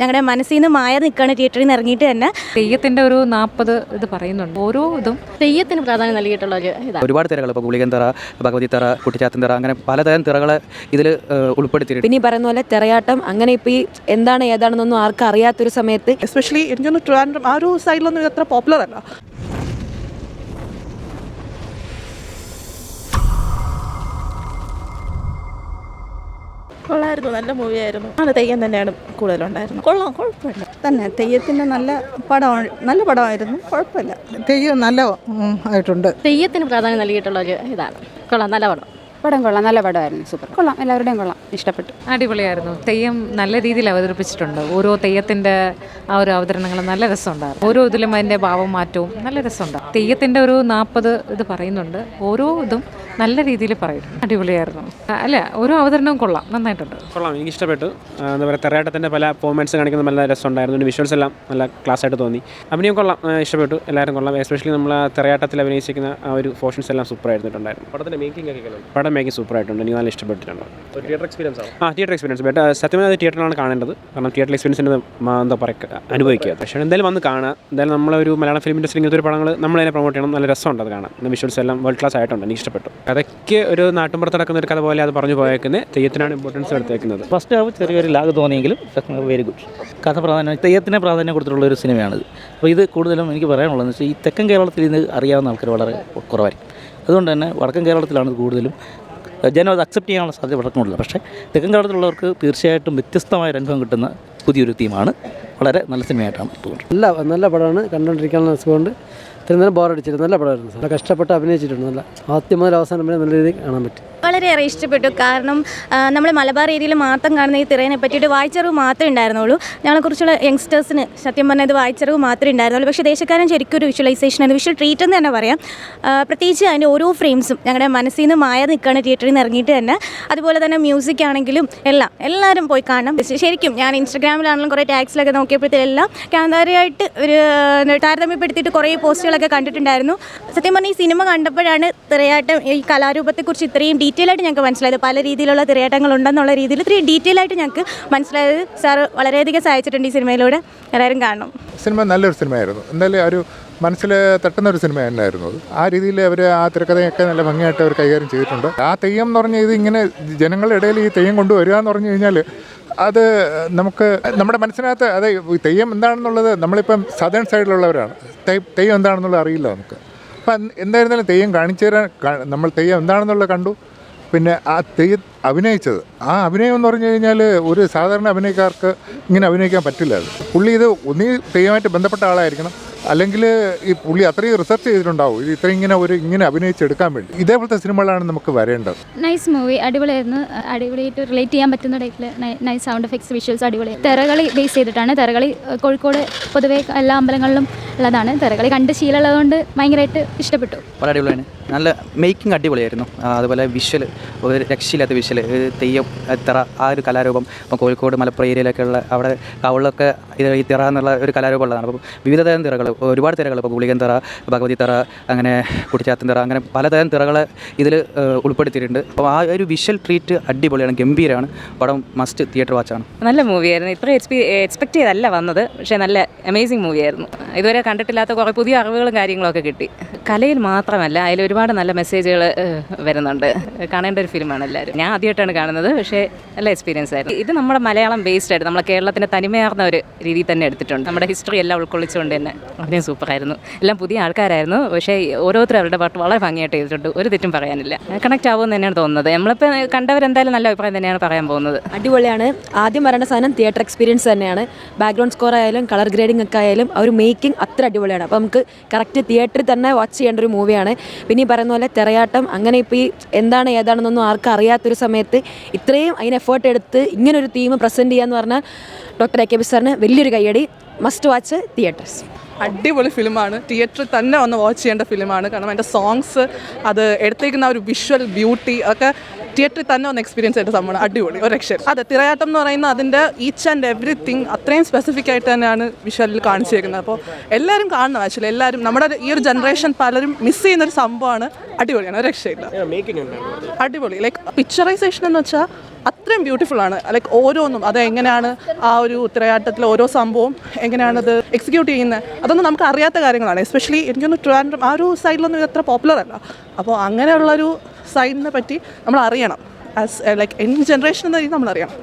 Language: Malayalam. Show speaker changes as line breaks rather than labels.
ഞങ്ങളുടെ മനസ്സിൽ നിന്ന് മായ നിൽക്കുകയാണ് തിയേറ്ററിൽ നിന്ന് ഇറങ്ങിയിട്ട് തന്നെ.
തെയ്യത്തിൻ്റെ ഒരു 40 ഇത് പറയുന്നുണ്ട്. ഓരോ ഇതും
തെയ്യത്തിന് പ്രാധാന്യം നൽകിയിട്ടുള്ള ഒരു ഇതാണ്.
ഒരുപാട് തിറകൾ, ഇപ്പോൾ ഗുളികൻ തിറ, ഭഗവതി തിറ, കുട്ടിച്ചാത്തൻ തിറ, അങ്ങനെ പലതരം തിറകളെ ഇതിൽ ഉൾപ്പെടുത്തിയിട്ടുണ്ട്.
പിന്നെ ഈ പറയുന്ന പോലെ തിറയാട്ടം അങ്ങനെ ഇപ്പോൾ ഈ എന്താണ് ഏതാണെന്നൊന്നും ആർക്കും അറിയാത്തൊരു സമയത്ത്
എസ്പെഷ്യലി എനിക്കൊന്ന് ട്രിവാൻഡ്രം ആ ഒരു സൈഡിലൊന്നും ഇത് അത്ര പോപ്പുലർ അല്ല. കൊള്ളായിരുന്നു, നല്ല മൂവിയായിരുന്നു. ആണ് തെയ്യം തന്നെയാണ് കൂടുതലുണ്ടായിരുന്നു. കൊള്ളാം, കുഴപ്പമില്ല
തന്നെ. തെയ്യത്തിൻ്റെ നല്ല പടമായിരുന്നു, കുഴപ്പമില്ല.
തെയ്യം നല്ല ആയിട്ടുണ്ട്.
തെയ്യത്തിന് പ്രാധാന്യം നൽകിയിട്ടുള്ള ഒരു ഇതാണ്. കൊള്ളാം, നല്ല പടം
കൊള്ളാം, നല്ല പടമായിരുന്നു. സൂപ്പർ, കൊള്ളാം, എല്ലാവരുടെയും കൊള്ളാം, ഇഷ്ടപ്പെട്ടു.
അടിപൊളിയായിരുന്നു. തെയ്യം നല്ല രീതിയിൽ അവതരിപ്പിച്ചിട്ടുണ്ട്. ഓരോ തെയ്യത്തിൻ്റെ ആ ഒരു അവതരണങ്ങളും നല്ല രസമുണ്ടായിരുന്നു. ഓരോ ഇതിലും അതിൻ്റെ ഭാവം മാറ്റവും നല്ല രസമുണ്ട്. തെയ്യത്തിൻ്റെ ഒരു 40 ഇത് പറയുന്നുണ്ട്. ഓരോ ഇതും നല്ല രീതിയിൽ പറയും. അടിപൊളിയായിരുന്നു. അല്ല, ഓരോ അവതരണവും കൊള്ളാം, നന്നായിട്ടുണ്ട്.
കൊള്ളാം, എനിക്ക് ഇഷ്ടപ്പെട്ടു. എന്താ പറയുക, തെറയാട്ടത്തിൻ്റെ പല പെർഫോമൻസ് കാണിക്കുന്നത് നല്ല രസമുണ്ടായിരുന്നു. വിഷ്വൽസ് എല്ലാം നല്ല ക്ലാസ് ആയിട്ട് തോന്നി. അഭിനയം കൊള്ളാം, ഇഷ്ടപ്പെട്ടു. എല്ലാവരും കൊള്ളാം. എസ്പെഷ്യലി നമ്മൾ തെറയാട്ടത്തിൽ അഭിനയിച്ചിരിക്കുന്ന ആ ഒരു പോർഷൻസ് എല്ലാം സൂപ്പർ ആയിരുന്നിട്ടുണ്ടായിരുന്നു.
പടത്തിൻ്റെ മേക്കിംഗ് ഒക്കെ
പടം മേക്കിംഗ് സൂപ്പർ ആയിട്ടുണ്ട്. എനിക്ക് നല്ല ഇഷ്ടപ്പെട്ടിട്ടുണ്ട്.
തിയേറ്റർ എക്സ്പീരിയൻസ് ആണ്.
തിയേറ്റർ എക്സ്പീരിയൻസ് ബട്ട് സത്യം അത് തിയേറ്ററിലാണ് കാണേണ്ടത്. കാരണം തിയേറ്റർ എക്സ്പീരിയൻസിൻ്റെ എന്താ പറയുക അനുഭവിക്കുക. പക്ഷേ എന്തായാലും വന്ന് കാണുക. എന്തായാലും നമ്മളൊരു മലയാളം ഫിലിം ഇൻഡസ്ട്രി ഇങ്ങനത്തെ ഒരു പടങ്ങൾ നമ്മളതിനെ പ്രൊമോട്ട് ചെയ്യണം. നല്ല രസമുണ്ട് അത് കാണാൻ. വിഷ്വൽസ് എല്ലാം വേൾഡ് ക്ലാസ് ആയിട്ടുണ്ട്. എനിക്ക് ഇഷ്ടപ്പെട്ടു. കഥയ്ക്ക് ഒരു നാട്ടുമ്പുറത്ത് നടക്കുന്ന ഒരു കഥ പോലെ അത് പറഞ്ഞു പോയേക്കുന്നത്. തെയ്യത്തിനാണ് ഇമ്പോർട്ടൻസ് എടുത്തേക്കുന്നത്.
ഫസ്റ്റ് ഹാഫ് ചെറിയൊരു ലാഗ് തോന്നിയെങ്കിലും വെരി ഗുഡ്. കഥ പ്രാധാന്യം, തെയ്യത്തിന് പ്രാധാന്യം കൊടുത്തിട്ടുള്ള ഒരു സിനിമയാണിത്. അപ്പോൾ ഇത് കൂടുതലും എനിക്ക് പറയാനുള്ളതെന്ന് വെച്ചാൽ ഈ തെക്കൻ കേരളത്തിൽ ഇത് അറിയാവുന്ന ആൾക്കാർ വളരെ കുറവായിരിക്കും. അതുകൊണ്ട് തന്നെ വടക്കൻ കേരളത്തിലാണ് കൂടുതലും ജനം അത് അക്സെപ്റ്റ് ചെയ്യാനുള്ള സാധ്യത വളരെ കൂടുതലാണ്. പക്ഷേ തെക്കൻ കേരളത്തിലുള്ളവർക്ക് തീർച്ചയായിട്ടും വ്യത്യസ്തമായ അനുഭവം കിട്ടുന്ന പുതിയൊരു തീമാണ്. വളരെ നല്ല സിനിമയായിട്ടാണ് തോന്നുന്നത്.
നല്ല പടമാണ്, കണ്ടുകൊണ്ടിരിക്കാനുള്ള സുഖമുണ്ട്. ഇത്രയും നേരം ബോറടിച്ചിട്ട് നല്ല പടമായിരുന്നു. നല്ല കഷ്ടപ്പെട്ട് അഭിനയിച്ചിട്ടുണ്ട്. നല്ല ആദ്യം മുതൽ അവസാനം വരെ നല്ല രീതിയിൽ കാണാൻ പറ്റും.
വളരെയേറെ ഇഷ്ടപ്പെട്ടു. കാരണം നമ്മൾ മലബാർ ഏരിയയിൽ മാത്രം കാണുന്ന ഈ തിറയെ പറ്റിയിട്ട് വായിച്ചറിവ് മാത്രമേ ഉണ്ടായിരുന്നുള്ളൂ. ഞങ്ങളെക്കുറിച്ചുള്ള യങ്സ്റ്റേഴ്സിന് സത്യം പറഞ്ഞാൽ ഇത് വായിച്ചറിവ് മാത്രമേ ഉണ്ടായിരുന്നുള്ളൂ. പക്ഷേ ദേശക്കാരൻ ശരിക്കും ഒരു വിഷ്വലൈസേഷൻ, അത് വിഷ്വൽ ട്രീറ്റ് എന്ന് തന്നെ പറയാം. പ്രത്യേകിച്ച് അതിൻ്റെ ഓരോ ഫ്രെയിംസും ഞങ്ങളുടെ മനസ്സിൽ നിന്ന് മായ നിൽക്കുകയാണ് തിയേറ്ററിൽ നിന്ന് ഇറങ്ങിയിട്ട് തന്നെ. അതുപോലെ തന്നെ മ്യൂസിക് ആണെങ്കിലും എല്ലാവരും പോയി കാണണം. ശരിക്കും ഞാൻ ഇൻസ്റ്റഗ്രാമിലാണെങ്കിലും കുറേ ടാഗ്സിലൊക്കെ നോക്കിയപ്പോഴത്തേലെല്ലാം കാന്താരയായിട്ട് ഒരു താരതമ്യപ്പെടുത്തിയിട്ട് കുറേ പോസ്റ്റുകളൊക്കെ കണ്ടിട്ടുണ്ടായിരുന്നു. സത്യം പറഞ്ഞാൽ ഈ സിനിമ കണ്ടപ്പോഴാണ് തിറയാട്ടം, ഈ കലാരൂപത്തെക്കുറിച്ച് ഇത്രയും ഡീറ്റെയിൽ ആയിട്ട് ഞങ്ങൾക്ക് മനസ്സിലായത്. പല രീതിയിലുള്ള തിറയാട്ടങ്ങൾ ഉണ്ടെന്നുള്ള രീതിയിൽ ഇത്രയും ഡീറ്റെയിൽ ആയിട്ട് ഞങ്ങൾക്ക് മനസ്സിലായത് സാറ് വളരെയധികം സഹായിച്ചിട്ടുണ്ട്. ഈ സിനിമയിലൂടെ എല്ലാവരും കാണണം.
സിനിമ നല്ലൊരു സിനിമയായിരുന്നു. എന്തായാലും ഒരു മനസ്സിൽ തട്ടുന്ന ഒരു സിനിമ തന്നെയായിരുന്നു അത്. ആ രീതിയിൽ അവർ ആ തിരക്കഥയൊക്കെ നല്ല ഭംഗിയായിട്ട് അവർ കൈകാര്യം ചെയ്തിട്ടുണ്ട്. ആ തെയ്യം എന്ന് പറഞ്ഞാൽ ഇത് ഇങ്ങനെ ജനങ്ങളുടെ ഇടയിൽ ഈ തെയ്യം കൊണ്ടുവരിക എന്ന് പറഞ്ഞു കഴിഞ്ഞാൽ അത് നമുക്ക് നമ്മുടെ മനസ്സിനകത്ത് അത് തെയ്യം എന്താണെന്നുള്ളത്, നമ്മളിപ്പം സദേൺ സൈഡിലുള്ളവരാണ്, തെയ്യം എന്താണെന്നുള്ളത് അറിയില്ല നമുക്ക്. അപ്പം എന്തായിരുന്നാലും തെയ്യം കാണിച്ചു തരാൻ നമ്മൾ തെയ്യം എന്താണെന്നുള്ളത് കണ്ടു. പിന്നെ ആ തെയ്യം അഭിനയിച്ചത്, ആ അഭിനയം എന്ന് പറഞ്ഞു കഴിഞ്ഞാൽ ഒരു സാധാരണ അഭിനയക്കാർക്ക് ഇങ്ങനെ അഭിനയിക്കാൻ പറ്റില്ല. അത് പുള്ളി ഇത് ഒന്നീ തെയ്യമായിട്ട് ബന്ധപ്പെട്ട ആളായിരിക്കണം, അല്ലെങ്കിൽ ഈ പുള്ളി അത്രയും റിസർച്ച് ചെയ്തിട്ടുണ്ടാവും ഇത് ഇത്രയും ഇങ്ങനെ അഭിനയിച്ചെടുക്കാൻ വേണ്ടി. ഇതേപോലത്തെ സിനിമകളാണ് നമുക്ക് വരേണ്ടത്.
നൈസ് മൂവി, അടിപൊളിയായിരുന്നു. അടിപൊളിയായിട്ട് റിലേറ്റ് ചെയ്യാൻ പറ്റുന്ന ടൈപ്പിൽ നൈസ് സൗണ്ട് എഫക്ട്സ്, വിഷ്വൽസ് അടിപൊളി. തെറകളി ബേസ് ചെയ്തിട്ടാണ്. തെറകളി കോഴിക്കോട് പൊതുവെ എല്ലാ അമ്പലങ്ങളിലും ഉള്ളതാണ്. തെറകളി കണ്ട് ശീലമുള്ളതുകൊണ്ട് ഭയങ്കരമായിട്ട് ഇഷ്ടപ്പെട്ടു.
വളരെ അടിപൊളിയാണ്. നല്ല മേക്കിംഗ് അടിപൊളിയായിരുന്നു. അതുപോലെ വിഷ്വൽ ഒരു രക്ഷയില്ലാത്ത വിഷ്വൽ. തെയ്യം തിറ ആ ഒരു കലാരൂപം ഇപ്പോൾ കോഴിക്കോട് മലപ്പുറം ഏരിയയിലൊക്കെ ഉള്ള അവിടെ കവളിലൊക്കെ ഈ തിറ എന്നുള്ള ഒരു കലാരൂപം ഉള്ളതാണ്. അപ്പം വിവിധതരം തിറകൾ, ഒരുപാട് തിറകൾ, ഇപ്പോൾ ഗുളികൻ തിറ, ഭഗവതി തിറ, അങ്ങനെ കുട്ടിച്ചാത്തൻ തിറ, അങ്ങനെ പലതരം തിറകളെ ഇതിൽ ഉൾപ്പെടുത്തിയിട്ടുണ്ട്. അപ്പോൾ ആ ഒരു വിഷ്വൽ ട്രീറ്റ് അടിപൊളിയാണ്, ഗംഭീരമാണ്. പടം മസ്റ്റ് തിയേറ്റർ വാച്ചാണ്.
നല്ല മൂവിയായിരുന്നു. ഇത്ര എക്സ്പെക്റ്റ് ചെയ്തല്ല വന്നത്, പക്ഷേ നല്ല അമേസിങ് മൂവിയായിരുന്നു. ഇതുവരെ കണ്ടിട്ടില്ലാത്ത കുറേ പുതിയ അറിവുകളും കാര്യങ്ങളൊക്കെ കിട്ടി. കലയിൽ മാത്രമല്ല, അതിൽ ഒരുപാട് നല്ല മെസ്സേജുകൾ വരുന്നുണ്ട്. കാണേണ്ട ഒരു ഫിലിമാണ് എല്ലാവരും. ഞാൻ ആദ്യമായിട്ടാണ് കാണുന്നത്, പക്ഷേ നല്ല എക്സ്പീരിയൻസ് ആയിരുന്നു. ഇത് നമ്മുടെ മലയാളം ബേസ്ഡ് ആയിട്ട് നമ്മളെ കേരളത്തിൻ്റെ തനിമയാർന്ന ഒരു രീതിയിൽ തന്നെ എടുത്തിട്ടുണ്ട്. നമ്മുടെ ഹിസ്റ്ററി എല്ലാം ഉൾക്കൊള്ളിച്ചുകൊണ്ട് തന്നെ അതിനും സൂപ്പറായിരുന്നു. എല്ലാം പുതിയ ആൾക്കാരായിരുന്നു, പക്ഷേ ഓരോരുത്തരും അവരുടെ പാട്ട് വളരെ ഭംഗിയായിട്ട് ചെയ്തിട്ടുണ്ട്. ഒരു തെറ്റും പറയാനില്ല. കണക്റ്റ് ആവുമെന്ന് തന്നെയാണ് തോന്നുന്നത്. നമ്മളിപ്പോൾ കണ്ടവരെന്തായാലും നല്ല അഭിപ്രായം തന്നെയാണ് പറയാൻ പോകുന്നത്.
അടിപൊളിയാണ്. ആദ്യം പറയേണ്ട സാധനം തിയേറ്റർ എക്സ്പീരിയൻസ് തന്നെയാണ്. ബാക്ക്ഗ്രൗണ്ട് സ്കോർ ആയാലും കളർ ഗ്രേഡിംഗ് ഒക്കെ ആയാലും ആ ഒരു മേക്കിംഗ് അത്ര അടിപൊളിയാണ്. അപ്പോൾ നമുക്ക് കറക്റ്റ് തിയേറ്ററിൽ തന്നെ വാച്ച് ചെയ്യേണ്ട ഒരു മൂവിയാണ്. പിന്നെ ഈ പറയുന്ന പോലെ തിറയാട്ടം അങ്ങനെ ഇപ്പോൾ ഈ എന്താണ് ഏതാണെന്നൊന്നും ആർക്കും അറിയാത്തൊരു സമയത്ത് ഇത്രയും അതിന് എഫേർട്ട് എടുത്ത് ഇങ്ങനൊരു തീം പ്രസൻറ്റ് ചെയ്യാന്ന് പറഞ്ഞാൽ ഡോക്ടർ എ.കെ.ബി. സാറിന് വലിയൊരു കയ്യടി. Must watch theatres.
അടിപൊളി ഫിലിമാണ്. തിയേറ്ററിൽ തന്നെ വന്ന് വാച്ച് ചെയ്യേണ്ട ഫിലിമാണ്. കാരണം അതിൻ്റെ സോങ്സ്, അത് എടുത്തേക്കുന്ന ഒരു വിഷ്വൽ ബ്യൂട്ടി ഒക്കെ തിയേറ്ററിൽ തന്നെ ഒന്ന് എക്സ്പീരിയൻസ് ചെയ്ത സംഭവമാണ്. അടിപൊളി, ഒരു രക്ഷ. അതെ, തിരയാട്ടം എന്ന് പറയുന്ന അതിൻ്റെ ഈച്ച് ആൻഡ് എവറിത്തിങ് അത്രയും സ്പെസിഫിക് ആയിട്ട് തന്നെയാണ് വിഷ്വലിൽ കാണിച്ചിരിക്കുന്നത്. അപ്പോൾ എല്ലാവരും കാണണം. ആക്ച്വലി എല്ലാവരും നമ്മുടെ ഈ ഒരു ജനറേഷൻ പലരും മിസ് ചെയ്യുന്നൊരു സംഭവമാണ്. അടിപൊളിയാണ്, ഒരു രക്ഷയില്ല. അടിപൊളി. ലൈക്ക് പിക്ചറൈസേഷൻ എന്ന് വെച്ചാൽ അത്രയും ബ്യൂട്ടിഫുൾ ആണ്. ലൈക്ക് ഓരോന്നും അത് എങ്ങനെയാണ് ആ ഒരു തിരയാട്ടത്തിലെ ഓരോ സംഭവം എങ്ങനെയാണത് എക്സിക്യൂട്ട് ചെയ്യുന്നത്, അതൊന്നും നമുക്ക് അറിയാത്ത കാര്യങ്ങളാണ്. എസ്പെഷ്യലി എനിക്കൊന്ന് ട്രിവാൻഡ്രം ആ ഒരു സൈഡിലൊന്നും ഇത് അത്ര പോപ്പുലർ അല്ല. അപ്പോൾ അങ്ങനെയുള്ളൊരു സൈഡിനെ പറ്റി നമ്മൾ അറിയണം. ആസ് ലൈക്ക് യങ് ജനറേഷൻ എന്ന രീതി നമ്മൾ അറിയണം.